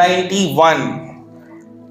91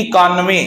91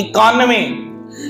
91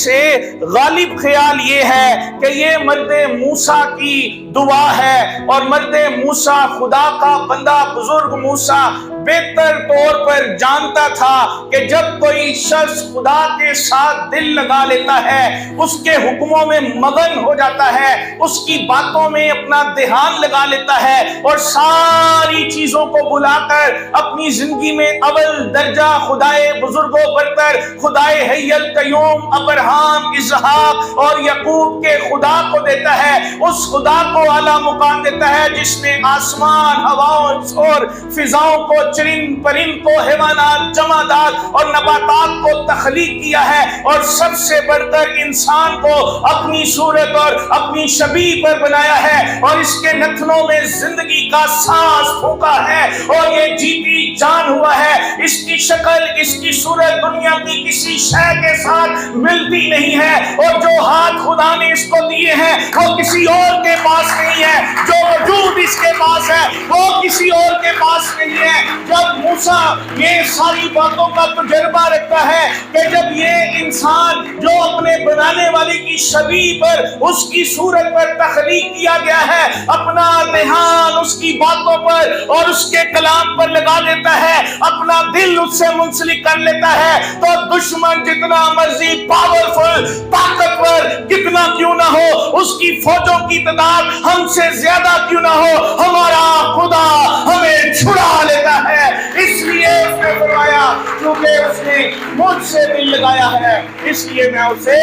سے غالب خیال یہ ہے کہ یہ مرد موسیٰ کی دعا ہے، اور مرد موسیٰ خدا کا بندہ بزرگ موسیٰ بہتر طور پر جانتا تھا کہ جب کوئی شخص خدا کے ساتھ دل لگا لیتا ہے، اس کے حکموں میں مگن ہو جاتا ہے، اس کی باتوں میں اپنا دھیان لگا لیتا ہے، اور ساری چیزوں کو بلا کر اپنی زندگی میں اول درجہ خدائے بزرگ و برتر، خدائے حی القیوم ابراہیم اسحاق اور یعقوب کے خدا کو دیتا ہے، اس خدا کو اعلیٰ مقام دیتا ہے جس نے آسمان، ہواؤں اور فضاؤں کو، چرند پرند کو، حیوانات، جمادات اور نباتات کو تخلیق کیا ہے، اور سب سے بڑھ کر انسان کو اپنی صورت اور اپنی شبیہ پر بنایا ہے، اور اس کے نتنوں میں زندگی کا سانس پھونکا ہے، اور یہ جیتی جان ہوا ہے۔ اس کی شکل، اس کی صورت دنیا کی کسی شے کے ساتھ ملتی نہیں ہے، اور جو ہاتھ خدا نے اس کو دیے ہیں وہ کسی اور کے پاس نہیں ہے، جو وجود اس کے پاس ہے وہ کسی اور کے پاس نہیں ہے۔ جب موسیٰ یہ ساری باتوں کا تجربہ رکھتا ہے کہ جب یہ انسان جو اپنے بنانے والے کی شبیہ پر، اس کی صورت پر تخلیق کیا گیا ہے، اپنا دھیان اس کی باتوں پر اور اس کے کلام پر لگا دیتا ہے، اپنا دل اس سے منسلک کر لیتا ہے، تو دشمن جتنا مرضی پاورفل، طاقتور کتنا کیوں نہ ہو، اس کی فوجوں کی تعداد ہم سے زیادہ کیوں نہ ہو، ہمارا خدا ہمیں چھڑا لیتا ہے۔ اس لیے اس نے فرمایا کیونکہ اس نے مجھ سے دل لگایا ہے، اس لیے میں اسے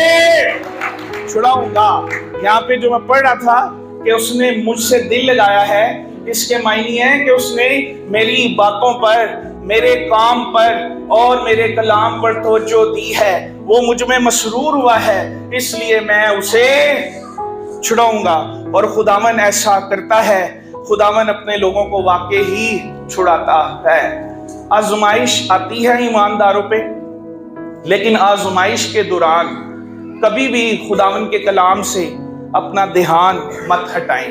چھڑاؤں گا۔ یہاں پہ جو میں پڑھ رہا تھا کہ اس نے مجھ سے دل لگایا ہے، اس کے معنی ہے کہ اس نے میری باتوں پر، میرے کام پر اور میرے کلام پر توجہ دی ہے، وہ مجھ میں مسرور ہوا ہے، اس لیے میں اسے چھڑاؤں گا۔ اور خداوند ایسا کرتا ہے، خداوند اپنے لوگوں کو واقع ہی چھڑاتا ہے۔ آزمائش آتی ہے ایمانداروں پہ، لیکن آزمائش کے دوران کبھی بھی خداوند کے کلام سے اپنا دھیان مت ہٹائیں،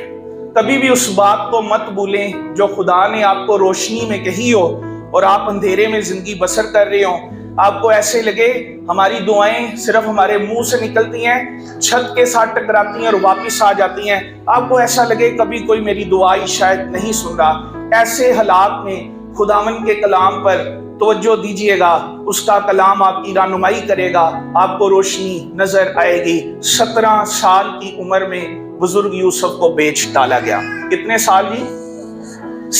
کبھی بھی اس بات کو مت بھولیں جو خدا نے آپ کو روشنی میں کہی ہو اور آپ اندھیرے میں زندگی بسر کر رہے ہوں۔ آپ کو ایسے لگے ہماری دعائیں صرف ہمارے منہ سے نکلتی ہیں، چھت کے ساتھ ٹکراتی ہیں اور واپس آ جاتی ہیں، آپ کو ایسا لگے کبھی کوئی میری دعائی شاید نہیں سن رہا۔ ایسے حالات میں خداوند کے کلام پر توجہ دیجئے گا، اس کا کلام آپ کی رہنمائی کرے گا، آپ کو روشنی نظر آئے گی۔ 17 سال کی عمر میں بزرگ یوسف کو بیچ ڈالا گیا۔ کتنے سال جی؟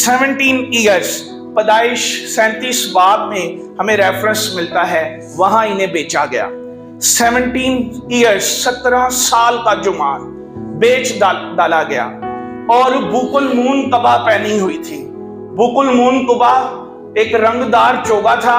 17 ایئرس۔ پیدائش 37 باب میں ہمیں ریفرنس ملتا ہے، وہاں انہیں بیچا گیا۔ 17 ایئرس، 17 سال کا جوان بیچ ڈالا گیا، اور بوک المون قبا پہنی ہوئی تھی۔ بوک المون قبا ایک رنگدار چوگا تھا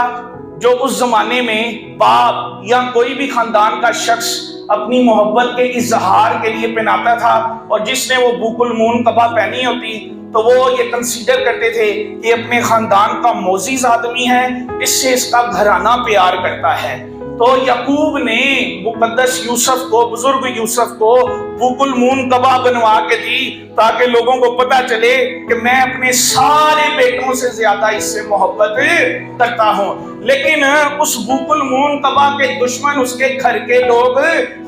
جو اس زمانے میں باپ یا کوئی بھی خاندان کا شخص اپنی محبت کے اظہار کے لیے پہناتا تھا، اور جس نے وہ بوک المون قبا پہنی ہوتی تو وہ یہ کنسیڈر کرتے تھے کہ اپنے خاندان کا معزز آدمی ہے، اس سے اس کا گھرانہ پیار کرتا ہے۔ تو یعقوب نے مقدس یوسف کو، بزرگ یوسف کو بوک المون قبا بنوا کے دی تاکہ لوگوں کو پتا چلے کہ میں اپنے سارے بیٹوں سے زیادہ اس سے محبت کرتا ہوں۔ لیکن اس بوک المون قبا کے دشمن اس کے گھر کے لوگ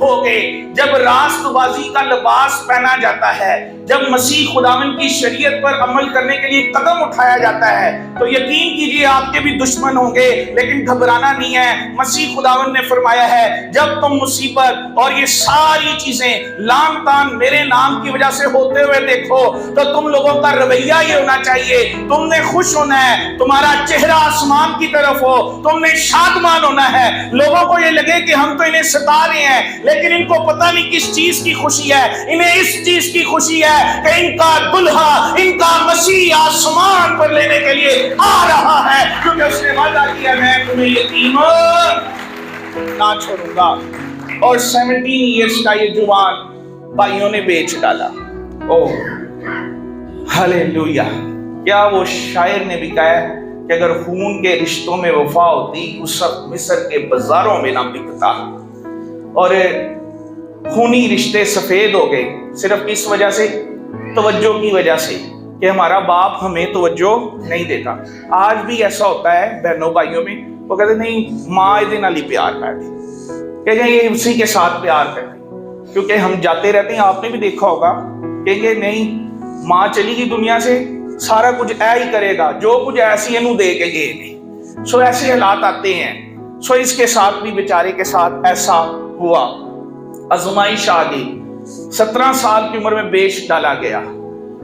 ہو گئے۔ جب راست بازی کا لباس پہنا جاتا ہے، جب مسیح خداوند کی شریعت پر عمل کرنے کے لیے قدم اٹھایا جاتا ہے، تو یقین کیجئے آپ کے بھی دشمن ہوں گے، لیکن گھبرانا نہیں ہے۔ مسیح خداوند نے فرمایا ہے جب تم مصیبت اور یہ ساری چیزیں لام تان میرے نام کی وجہ سے ہوتے ہوئے دیکھو تو تم لوگوں کا رویہ یہ ہونا چاہیے، تم نے خوش ہونا ہے، تمہارا چہرہ آسمان کی طرف ہو، تم نے شادمان ہونا ہے۔ لوگوں کو یہ لگے کہ ہم تو انہیں ستا رہے ہیں، لیکن ان کو پتہ نہیں کس چیز کی خوشی ہے، انہیں اس چیز کی خوشی ہے کہ ان کا دلہا، ان کا مسیح آسمان پر لینے کے لیے آ رہا ہے، کیونکہ اس نے وعدہ کیا میں تمہیں یتیم نہ چھوڑوں گا۔ اور 17 ایئرس کا یہ جوان بھائیوں نے بیچ ڈالا۔ اوہ ہاللویا! کیا وہ شاعر نے بھی کہا ہے کہ اگر خون کے رشتوں میں وفا ہوتی اس وقت مصر کے بازاروں میں نہ بکتا۔ اور خونی رشتے سفید ہو گئے صرف کس وجہ سے؟ توجہ کی وجہ سے، کہ ہمارا باپ ہمیں توجہ نہیں دیتا۔ آج بھی ایسا ہوتا ہے بہنوں بھائیوں میں، وہ کہتے نہیں ماں یہ نالی پیار کر دی، کہ یہ اسی کے ساتھ پیار کرتے ہیں، کیونکہ ہم جاتے رہتے ہیں، آپ نے بھی دیکھا ہوگا کہ نہیں ماں چلی گئی دنیا سے، سارا کچھ اے ہی کرے گا، جو کچھ ایسی انہوں دے کے گئے نہیں، سو ایسے حالات آتے ہیں۔ سو اس کے ساتھ بھی بیچارے کے ساتھ ایسا ہوا، آزمائش آ گئی، 17 سال کی عمر میں بیچ ڈالا گیا۔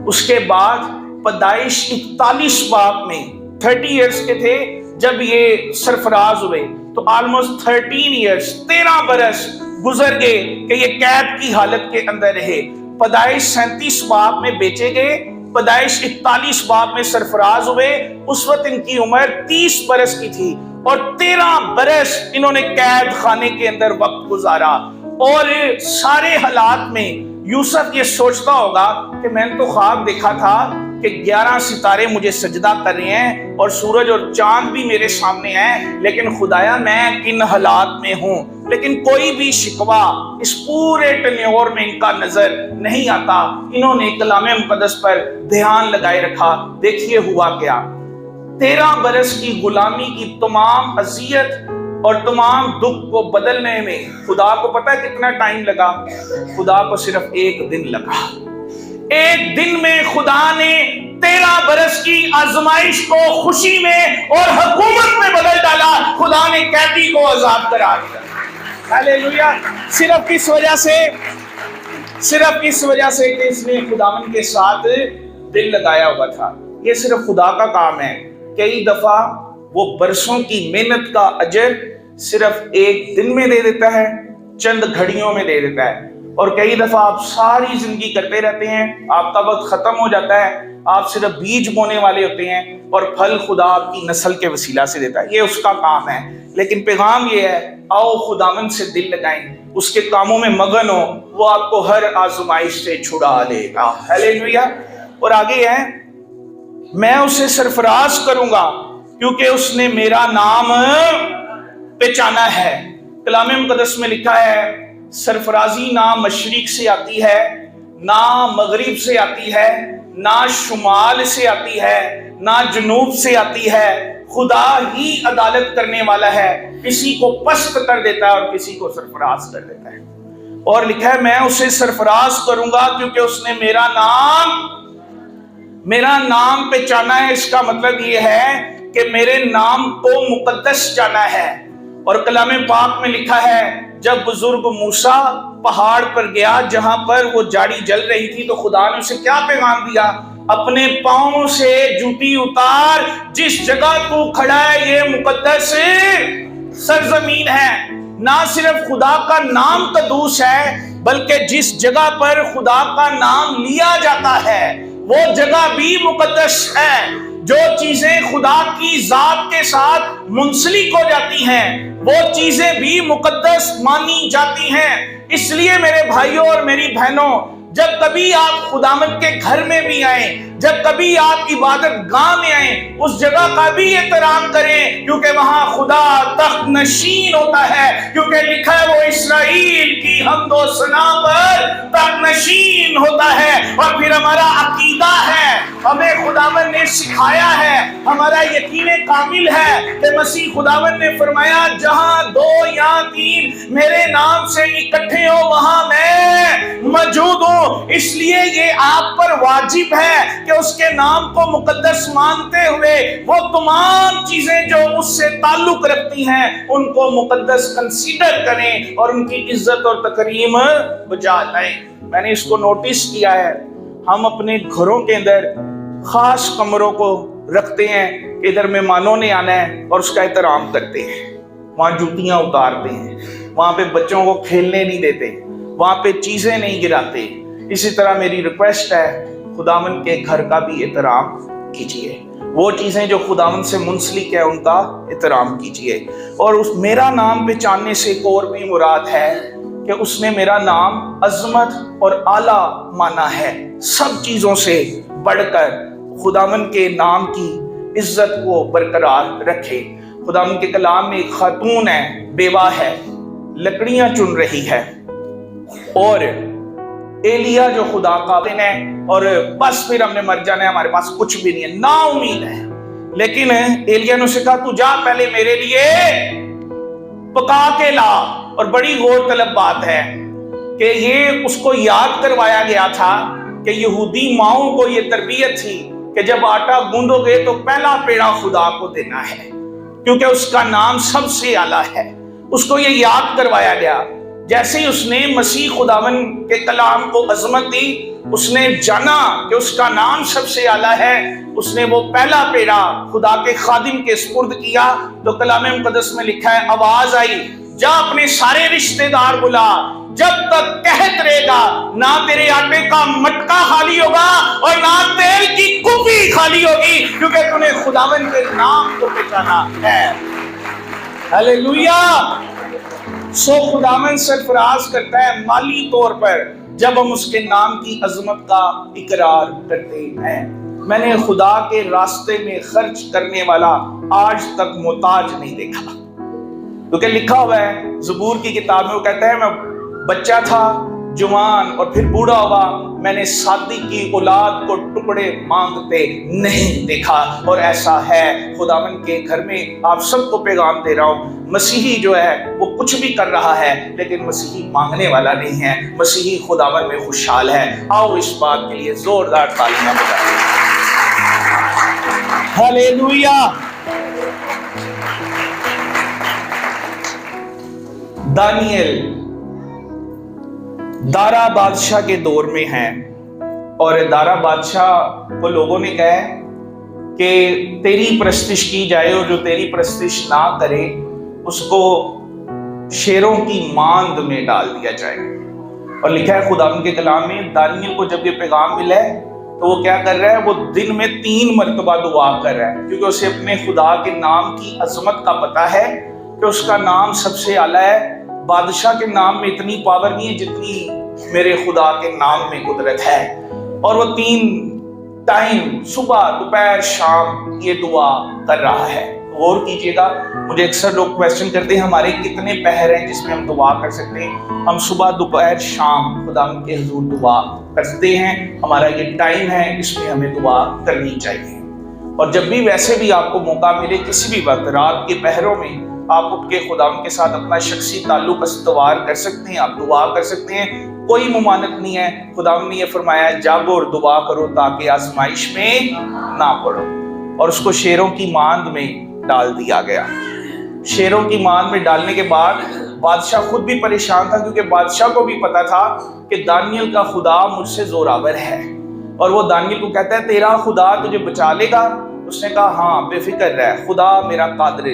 اس کے بعد پیدائش 41 باب میں 30 ایئرز کے تھے جب یہ سرفراز ہوئے، تو آلموسٹ 13 ایئرز 13 برس گزر گئے کہ یہ قید کی حالت کے اندر رہے۔ پیدائش 37 باب میں بیچے گئے، پیدائش 41 باب میں سرفراز ہوئے، اس وقت ان کی عمر 30 برس کی تھی، اور 13 برس انہوں نے قید خانے کے اندر وقت گزارا۔ اور سارے حالات میں یوسف یہ سوچتا ہوگا کہ میں نے تو خواب دیکھا تھا کہ 11 ستارے مجھے سجدہ کر رہے ہیں اور سورج اور چاند بھی میرے سامنے ہیں، لیکن خدایا میں کن حالات میں ہوں۔ لیکن کوئی بھی شکوہ اس پورے ٹنیور میں ان کا نظر نہیں آتا۔ انہوں نے کلام مقدس پر دھیان لگائے رکھا۔ دیکھیے ہوا کیا، 13 برس کی غلامی کی تمام اذیت اور تمام دکھ کو بدلنے میں خدا کو پتہ ہے کتنا ٹائم لگا؟ خدا کو صرف 1 دن لگا۔ 1 دن میں خدا نے 13 برس کی آزمائش کو خوشی میں اور حکومت میں بدل ڈالا۔ خدا نے قیدی کو آزاد کرا دیا۔ ہاللیلویا! صرف اس وجہ سے کہ اس نے خداوند کے ساتھ دل لگایا ہوا تھا۔ یہ صرف خدا کا کام ہے، کئی دفعہ وہ برسوں کی محنت کا اجر صرف 1 دن میں دے دیتا ہے، چند گھڑیوں میں دے دیتا ہے، اور کئی دفعہ آپ ساری زندگی کرتے رہتے ہیں، آپ کا وقت ختم ہو جاتا ہے، آپ صرف بیج بونے والے ہوتے ہیں اور پھل خدا آپ کی نسل کے وسیلہ سے دیتا ہے۔ یہ اس کا کام ہے۔ لیکن پیغام یہ ہے، آؤ خداوند سے دل لگائیں، اس کے کاموں میں مگن ہو، وہ آپ کو ہر آزمائش سے چھڑا لے گا۔ ہاللیلویا! اور آگے ہے، میں اسے سرفراز کروں گا کیونکہ اس نے میرا نام پہچانا ہے۔ کلام مقدس میں لکھا ہے سرفرازی نہ مشرق سے آتی ہے، نہ مغرب سے آتی ہے، نہ شمال سے آتی ہے، نہ جنوب سے آتی ہے۔ خدا ہی عدالت کرنے والا ہے، کسی کو پست کر دیتا ہے اور کسی کو سرفراز کر دیتا ہے۔ اور لکھا ہے میں اسے سرفراز کروں گا کیونکہ اس نے میرا نام پہچانا ہے۔ اس کا مطلب یہ ہے کہ میرے نام کو مقدس جانا ہے۔ اور کلام پاک میں لکھا ہے جب بزرگ موسیٰ پہاڑ پر گیا جہاں پر وہ جاڑی جل رہی تھی، تو خدا نے اسے کیا پیغام دیا؟ اپنے پاؤں سے جوتی اتار، جس جگہ تو کھڑا ہے یہ مقدس سرزمین ہے۔ نہ صرف خدا کا نام قدوس ہے، بلکہ جس جگہ پر خدا کا نام لیا جاتا ہے وہ جگہ بھی مقدس ہے۔ جو چیزیں خدا کی ذات کے ساتھ منسلک ہو جاتی ہیں وہ چیزیں بھی مقدس مانی جاتی ہیں۔ اس لیے میرے بھائیوں اور میری بہنوں، جب کبھی آپ خداوند کے گھر میں بھی آئیں، جب کبھی آپ عبادت گاہ میں آئیں، اس جگہ کا بھی احترام کریں، کیونکہ وہاں خدا تخت نشین ہوتا ہے، کیونکہ لکھا ہے وہ اسرائیل کی حمد و ثنا پر تخت نشین ہوتا ہے۔ اور پھر ہمارا عقیدہ ہے، ہمیں خداوند نے سکھایا ہے، ہمارا یقین کامل ہے کہ مسیح خداوند نے فرمایا جہاں 2 یا 3 میرے نام سے اکٹھے ہو وہاں میں موجود ہوں۔ اس لیے یہ آپ پر واجب ہے کہ اس کے نام کو مقدس مانتے ہوئے وہ تمام چیزیں جو اس سے تعلق رکھتی ہیں ان کو مقدس کنسیڈر کریں اور ان کی عزت اور تکریم بجا لائیں۔ میں نے اس کو نوٹس کیا ہے، ہم اپنے گھروں کے اندر خاص کمروں کو رکھتے ہیں، ادھر مہمانوں نے آنا ہے اور اس کا احترام کرتے ہیں، وہاں جوتیاں اتارتے ہیں، وہاں پہ بچوں کو کھیلنے نہیں دیتے، وہاں پہ چیزیں نہیں گراتے۔ اسی طرح میری ریکویسٹ ہے خداوند کے گھر کا بھی احترام کیجئے، وہ چیزیں جو خداوند سے منسلک ہے ان کا احترام کیجئے۔ اور اس میرا نام پہچاننے سے ایک اور بھی مراد ہے کہ اس نے میرا نام عظمت اور اعلیٰ مانا ہے، سب چیزوں سے بڑھ کر خداوند کے نام کی عزت کو برقرار رکھے۔ خداوند کے کلام میں ایک خاتون ہے، بیوہ ہے، لکڑیاں چن رہی ہے، اور ایلیا جو خدا کا دن ہے، اور بس پھر ہم نے مر جانا ہے، ہمارے پاس کچھ بھی نہیں ہے، نا امید ہے۔ لیکن ایلیا نے اسے کہا تو جا پہلے میرے لیے پکا کے لا اور بڑی غور طلب بات ہے کہ یہ اس کو یاد کروایا گیا تھا کہ یہودی ماؤں کو یہ تربیت تھی کہ جب آٹا گوندو گے تو پہلا پیڑا خدا کو دینا ہے، کیونکہ اس کا نام سب سے اعلیٰ ہے۔ اس کو یہ یاد کروایا گیا۔ جیسے ہی اس نے مسیح خداوند کے کلام کو عظمت دی، اس نے جانا کہ اس کا نام سب سے اعلیٰ ہے، اس نے وہ پہلا پیڑا خدا کے خادم کے سپرد کیا۔ تو کلام مقدس میں لکھا ہے، آواز آئی، جا اپنے سارے رشتہ دار بلا، جب تک قحط رہے گا نہ تیرے آٹے کا مٹکا خالی ہوگا اور نہ تیل کی کپی خالی ہوگی، کیونکہ تو نے خداوند کے نام کو پہچانا ہے۔ ہلیلویا۔ سو خداوند سرفراز کرتا ہے مالی طور پر جب ہم اس کے نام کی عظمت کا اقرار کرتے ہیں۔ میں نے خدا کے راستے میں خرچ کرنے والا آج تک محتاج نہیں دیکھا، کیونکہ لکھا ہوا ہے زبور کی کتاب میں، وہ کہتا ہے میں بچہ تھا، جوان اور پھر بوڑھا ہوا، میں نے سادی کی اولاد کو ٹکڑے مانگتے نہیں دیکھا۔ اور ایسا ہے خداوند کے گھر میں۔ آپ سب کو پیغام دے رہا ہوں، مسیحی جو ہے وہ کچھ بھی کر رہا ہے لیکن مسیحی مانگنے والا نہیں ہے، مسیحی خداوند میں خوشحال ہے۔ آؤ اس بات کے لیے زوردار تالیاں بجائیں۔ ہلیلویا۔ دانیل دارا بادشاہ کے دور میں ہیں، اور دارا بادشاہ کو لوگوں نے کہا کہ تیری پرستش کی جائے، اور جو تیری پرستش نہ کرے اس کو شیروں کی ماند میں ڈال دیا جائے۔ اور لکھا ہے خداوند کے کلام میں، دانیل کو جب یہ پیغام ملا ہے تو وہ کیا کر رہا ہے، وہ دن میں 3 مرتبہ دعا کر رہا ہے، کیونکہ اسے اپنے خدا کے نام کی عظمت کا پتہ ہے کہ اس کا نام سب سے اعلیٰ ہے۔ بادشاہ کے نام میں اتنی پاور نہیں ہے جتنی میرے خدا کے نام میں قدرت ہے۔ اور وہ 3 ٹائم صبح دوپہر شام یہ دعا کر رہا ہے۔ غور کیجئے گا، مجھے اکثر لوگ کویسچن کرتے ہیں ہمارے کتنے پہر ہیں جس میں ہم دعا کر سکتے ہیں؟ ہم صبح دوپہر شام خدا کے حضور دعا کرتے ہیں، ہمارا یہ ٹائم ہے، اس میں ہمیں دعا کرنی چاہیے۔ اور جب بھی ویسے بھی آپ کو موقع ملے، کسی بھی وقت رات کے پہروں میں آپ اٹھ کے خدا کے ساتھ اپنا شخصی تعلق استوار کر سکتے ہیں، آپ دعا کر سکتے ہیں، کوئی ممانعت نہیں ہے۔ خدا نے یہ فرمایا جاگو اور دعا کرو تاکہ آزمائش میں نہ پڑو۔ اور اس کو شیروں کی ماند میں ڈال دیا گیا۔ شیروں کی ماند میں ڈالنے کے بعد بادشاہ خود بھی پریشان تھا، کیونکہ بادشاہ کو بھی پتا تھا کہ دانیل کا خدا مجھ سے زوراور ہے۔ اور وہ دانیل کو کہتا ہے تیرا خدا تجھے بچا لے گا؟ اس نے کہا ہاں بے فکر رہ، خدا میرا قادر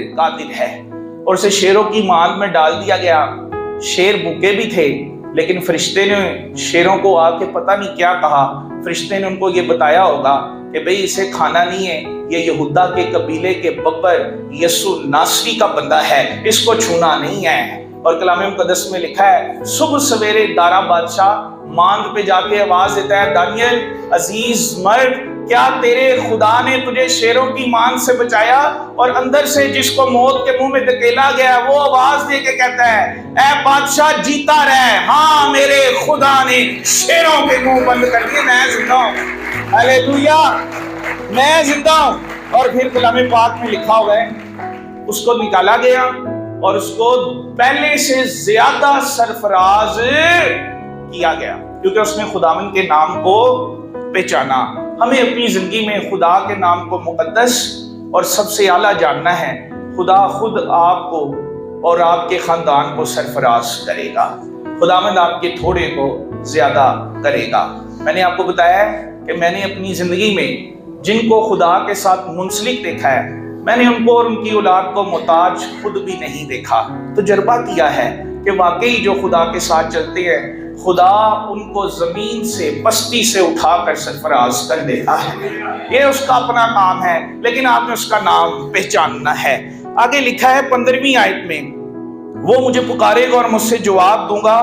ہے۔ اور اسے شیروں کی ماند میں ڈال دیا گیا۔ شیر بھوکے بھی تھے، لیکن فرشتے نے شیروں کو آ کے پتہ نہیں کیا کہا۔ فرشتے نے ان کو یہ بتایا ہوگا کہ بھئی اسے کھانا نہیں ہے، یہ یہودا کے قبیلے کے ببر یسوع ناصری کا بندہ ہے، اس کو چھونا نہیں ہے۔ اور کلام مقدس میں لکھا ہے صبح سویرے دارا بادشاہ ماند پہ جا کے آواز دیتا ہے، دانیل عزیز مرد، کیا تیرے خدا نے تجھے شیروں کی ماند سے بچایا؟ اور اندر سے جس کو موت کے منہ میں دھکیلا گیا وہ آواز دے کے کہتا ہے اے بادشاہ جیتا رہے، ہاں میرے خدا نے شیروں کے منہ بند کر دیے، میں زندہ ہوں۔ ہلیلویا، میں زندہ ہوں۔ اور پھر کلام پاک میں لکھا ہوا ہے اس کو نکالا گیا اور اس کو پہلے سے زیادہ سرفراز کیا گیا، کیونکہ اس نے خداوند کے نام کو پہچانا۔ ہمیں اپنی زندگی میں خدا کے نام کو مقدس اور سب سے اعلیٰ جاننا ہے۔ خدا خود آپ کو اور آپ کے خاندان کو سرفراز کرے گا، خداوند آپ کے تھوڑے کو زیادہ کرے گا۔ میں نے آپ کو بتایا کہ میں نے اپنی زندگی میں جن کو خدا کے ساتھ منسلک دیکھا ہے، میں نے ان کو اور ان کی اولاد کو محتاج خود بھی نہیں دیکھا۔ تجربہ کیا ہے کہ واقعی جو خدا کے ساتھ چلتے ہیں، خدا ان کو زمین سے پستی سے اٹھا کر سرفراز کر دیتا ہے۔ یہ اس کا اپنا کام ہے، لیکن آپ نے اس کا نام پہچاننا ہے۔ آگے لکھا ہے 15ویں آیت میں، وہ مجھے پکارے گا اور مجھ سے جواب دوں گا،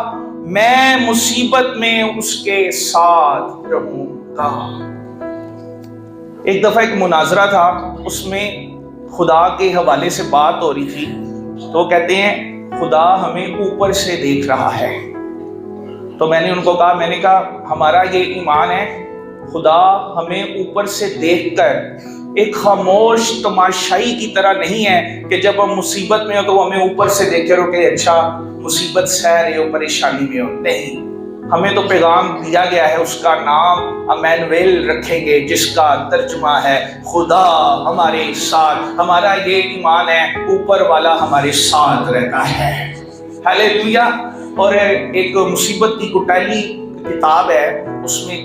میں مصیبت میں اس کے ساتھ رہوں گا۔ ایک دفعہ ایک مناظرہ تھا، اس میں خدا کے حوالے سے بات ہو رہی تھی، تو وہ کہتے ہیں خدا ہمیں اوپر سے دیکھ رہا ہے۔ تو میں نے ان کو کہا، میں نے کہا ہمارا یہ ایمان ہے، خدا ہمیں اوپر سے دیکھ کر ایک خاموش تماشائی کی طرح نہیں ہے کہ جب ہم مصیبت میں ہو تو وہ ہمیں اوپر سے دیکھے رہو کہ اچھا مصیبت سہ رہے ہو، پریشانی میں ہو. نہیں، ہمیں تو پیغام دیا گیا ہے، اس کا نام امانویل رکھیں گے، جس کا ترجمہ ہے خدا ہمارے ساتھ. ہمارا یہ ایمان ہے اوپر والا ہمارے ساتھ رہتا ہے. ہاللیلویا. اور ایک مصیبت کی کٹیلی کتاب ہے، اس میں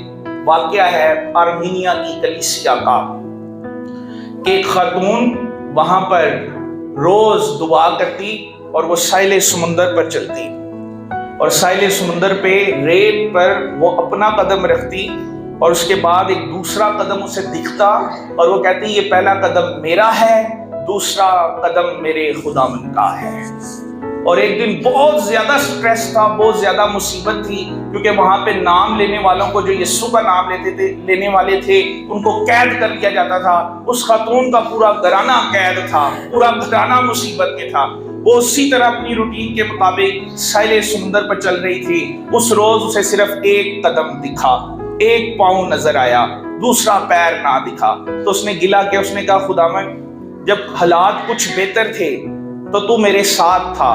واقعہ ہے آرمینیا کی کلیسیا کا. ایک خاتون وہاں پر روز دعا کرتی اور وہ ساحل سمندر پر چلتی، اور ساحل سمندر پہ ریت پر وہ اپنا قدم رکھتی، اور اس کے بعد ایک دوسرا قدم اسے دکھتا اور وہ کہتی یہ پہلا قدم میرا ہے، دوسرا قدم میرے خداوند کا ہے. اور ایک دن بہت زیادہ سٹریس تھا، بہت زیادہ مصیبت تھی، کیونکہ وہاں پہ نام لینے والوں کو، جو یسوع کا نام لینے والے تھے، ان کو قید کر لیا جاتا تھا. اس خاتون کا پورا گھرانہ قید تھا، پورا گھرانہ مصیبت میں تھا. وہ اسی طرح اپنی روٹین کے مطابق ساحل سمندر پر چل رہی تھی. اس روز اسے صرف ایک قدم دکھا، ایک پاؤں نظر آیا، دوسرا پیر نہ دکھا. تو اس نے گلہ کیا، اس نے کہا خداوند جب حالات کچھ بہتر تھے تو تو میرے ساتھ تھا،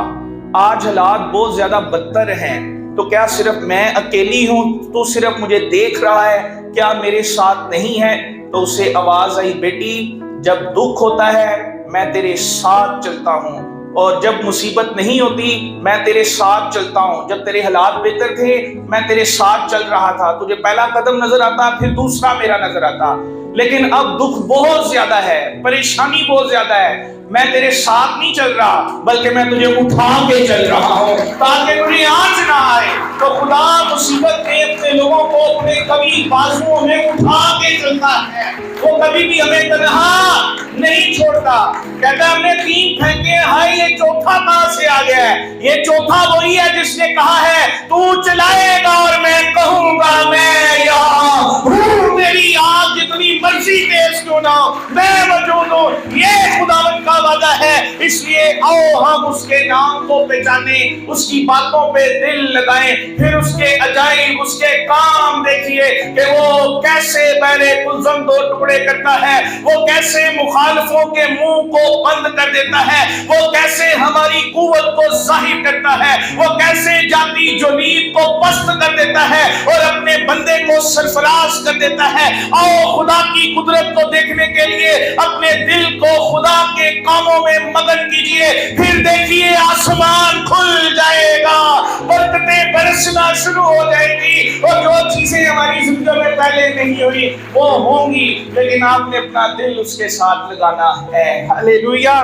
آج حالات بہت زیادہ بدتر ہیں، تو کیا صرف میں اکیلی ہوں، تو صرف مجھے دیکھ رہا ہے، کیا میرے ساتھ نہیں ہے؟ تو اسے آواز آئی بیٹی جب دکھ ہوتا ہے میں تیرے ساتھ چلتا ہوں، اور جب مصیبت نہیں ہوتی میں تیرے ساتھ چلتا ہوں. جب تیرے حالات بہتر تھے میں تیرے ساتھ چل رہا تھا، تجھے پہلا قدم نظر آتا پھر دوسرا میرا نظر آتا، لیکن اب دکھ بہت زیادہ ہے، پریشانی بہت زیادہ ہے، میں تیرے ساتھ نہیں چل رہا بلکہ میں تجھے اٹھا کے چل رہا ہوں تاکہ تجھے آنچ نہ آئے. تو خدا مصیبت میں اپنے لوگوں کو اپنے کبھی بازوؤں میں اٹھا کے چلتا ہے، وہ کبھی بھی ہمیں تنہا نہیں چھوڑتا. کہتا ہے ہم نے 3 پھینکے، ہائے یہ چوتھا کہاں سے آ گیا ہے؟ یہ چوتھا وہی ہے جس نے کہا ہے تو چلائے گا اور میں کہوں گا میں یہاں ہوں، میری آگ جتنی مرضی تیز کیوں نہ ہو میں موجود ہوں. یہ خداوند کا وعدہ ہے. اس لیے آؤ ہم اس کے نام کو پہچانیں، اس کی باتوں پہ دل لگائیں، پھر اس کے عجائب، اس کے کام دیکھیے کہ وہ کیسے بہرے کلزم 2 ٹکڑے کرتا ہے، وہ کیسے مخالفوں کے منہ کو بند کر دیتا ہے، وہ کیسے ہماری قوت کو ظاہر کرتا ہے، وہ کیسے جاتی جولید کو پست کر دیتا ہے اور اپنے بندے کو سرفراز کر دیتا ہے. آؤ خدا کی قدرت کو دیکھنے کے لیے اپنے دل کو خدا کے کاموں میں مگن کیجئے، پھر دیکھیے آسمان کھل جائے گا، برکتیں برسنا شروع ہو جائیں گی، اور جو چیزیں ہماری زندگی میں پہلے نہیں ہوئی وہ ہوں گی، لیکن آپ نے اپنا دل اس کے ساتھ لگانا ہے. ہاللیلویا.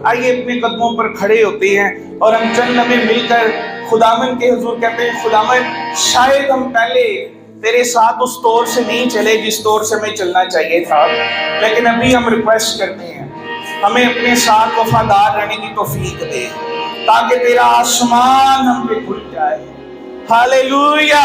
آئیے اپنے قدموں پر کھڑے ہوتے ہیں اور ہم چند لمحے مل کر خداوند کے حضور کہتے ہیں خداوند شاید ہم پہلے تیرے ساتھ اس طور سے نہیں چلے جس طور سے ہمیں چلنا چاہیے تھا، لیکن ابھی ہم ریکویسٹ کرتے ہیں ہمیں اپنے ساتھ وفادار رہنے کی توفیق دے تاکہ تیرا آسمان ہم پہ کھل جائے. ہاللیلویا.